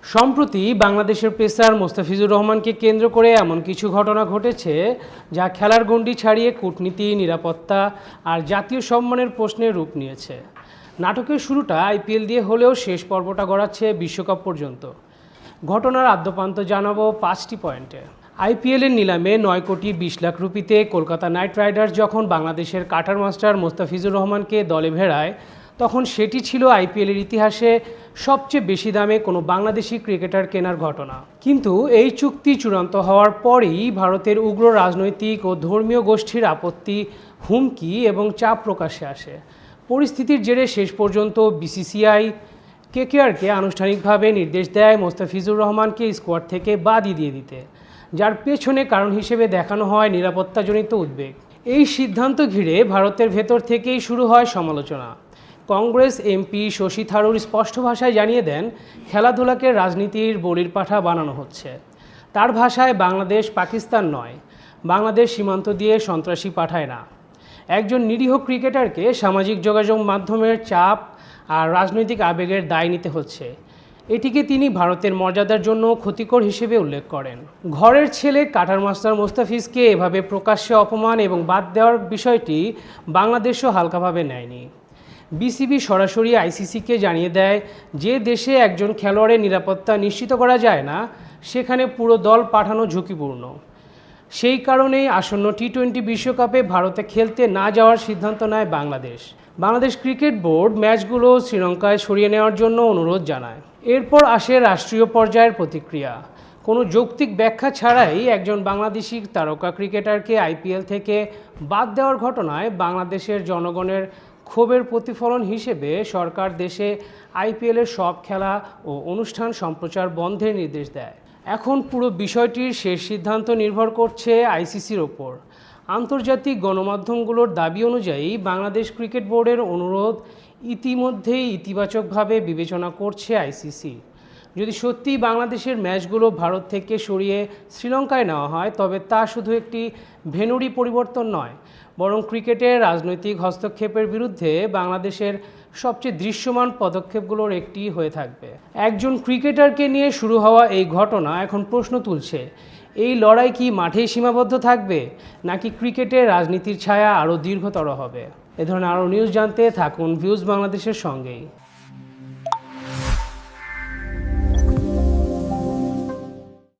সম্প্রতি বাংলাদেশের পেসার মোস্তাফিজুর রহমানকে কেন্দ্র করে এমন কিছু ঘটনা ঘটেছে যা খেলার গণ্ডি ছাড়িয়ে কূটনীতি, নিরাপত্তা আর জাতীয় সম্মানের প্রশ্নে রূপ নিয়েছে। নাটকের শুরুটা আইপিএল দিয়ে হলেও শেষ পর্বটা গড়াচ্ছে বিশ্বকাপ পর্যন্ত। ঘটনার আদ্যোপান্ত জানাবো 5টি পয়েন্টে। আইপিএলের নিলামে 9 কোটি 20 লাখ রুপিতে কলকাতা নাইট রাইডার্স যখন বাংলাদেশের কাটার মাস্টার মোস্তাফিজুর রহমানকে দলে ভেড়ায়, তখন সেটি ছিল আইপিএলের ইতিহাসে সবচেয়ে বেশি দামে কোনো বাংলাদেশি ক্রিকেটার কেনার ঘটনা। কিন্তু এই চুক্তি চূড়ান্ত হওয়ার পরেই ভারতের উগ্র রাজনৈতিক ও ধর্মীয় গোষ্ঠীর আপত্তি, হুমকি এবং চাপ প্রকাশ্যে আসে। পরিস্থিতির জেরে শেষ পর্যন্ত বিসিসিআই কেকেআরকে আনুষ্ঠানিকভাবে নির্দেশ দেয় মোস্তাফিজুর রহমানকে স্কোয়াড থেকে বাদই দিয়ে দিতে, যার পেছনে কারণ হিসেবে দেখানো হয় নিরাপত্তাজনিত উদ্বেগ। এই সিদ্ধান্ত ঘিরে ভারতের ভেতর থেকেই শুরু হয় সমালোচনা। কংগ্রেস এমপি শশী থারুর স্পষ্ট ভাষায় জানিয়ে দেন, খেলাধুলাকে রাজনীতির বলির পাঠা বানানো হচ্ছে। তার ভাষায়, বাংলাদেশ পাকিস্তান নয়, বাংলাদেশ সীমান্ত দিয়ে সন্ত্রাসী পাঠায় না। একজন নিরীহ ক্রিকেটারকে সামাজিক যোগাযোগ মাধ্যমের চাপ আর রাজনৈতিক আবেগের দায় নিতে হচ্ছে। এটিকে তিনি ভারতের মর্যাদার জন্য ক্ষতিকর হিসেবে উল্লেখ করেন। ঘরের ছেলে কাটার মাস্টার মোস্তাফিজকে এভাবে প্রকাশ্যে অপমান এবং বাদ দেওয়ার বিষয়টি বাংলাদেশও হালকাভাবে নেয়নি। বিসিবি সরাসরি আইসিসিকে জানিয়ে দেয়, যে দেশে একজন খেলোয়াড়ের নিরাপত্তা নিশ্চিত করা যায় না, সেখানে পুরো দল পাঠানো ঝুঁকিপূর্ণ। সেই কারণেই আসন্ন টি-20 বিশ্বকাপে ভারতে খেলতে না যাওয়ার সিদ্ধান্ত নেয় বাংলাদেশ ক্রিকেট বোর্ড ম্যাচগুলো শ্রীলঙ্কায় সরিয়ে নেওয়ার জন্য অনুরোধ জানায়। এরপর আসে রাষ্ট্রীয় পর্যায়ের প্রতিক্রিয়া। কোনো যৌক্তিক ব্যাখ্যা ছাড়াই একজন বাংলাদেশি তারকা ক্রিকেটারকে আইপিএল থেকে বাদ দেওয়ার ঘটনায় বাংলাদেশের জনগণের ক্ষোভের প্রতিফলন হিসেবে সরকার দেশে আইপিএলের সব খেলা ও অনুষ্ঠান সম্প্রচার বন্ধের নির্দেশ দেয়। এখন পুরো বিষয়টির শেষ সিদ্ধান্ত নির্ভর করছে আইসিসির ওপর। আন্তর্জাতিক গণমাধ্যমগুলোর দাবি অনুযায়ী বাংলাদেশ ক্রিকেট বোর্ডের অনুরোধ ইতিমধ্যেই ইতিবাচকভাবে বিবেচনা করছে আইসিসি। যদি সত্যিই বাংলাদেশের ম্যাচগুলো ভারত থেকে সরিয়ে শ্রীলঙ্কায় নেওয়া হয়, তবে তা শুধু একটি ভেন্যুরই পরিবর্তন নয়, বরং ক্রিকেটের রাজনৈতিক হস্তক্ষেপের বিরুদ্ধে বাংলাদেশের সবচেয়ে দৃশ্যমান পদক্ষেপগুলোর একটি হয়ে থাকবে। একজন ক্রিকেটারকে নিয়ে শুরু হওয়া এই ঘটনা এখন প্রশ্ন তুলছে, এই লড়াই কি মাঠেই সীমাবদ্ধ থাকবে, নাকি ক্রিকেটের রাজনীতির ছায়া আরও দীর্ঘতর হবে? এ ধরনের আরও নিউজ জানতে থাকুন ভিউজ বাংলাদেশের সঙ্গেই।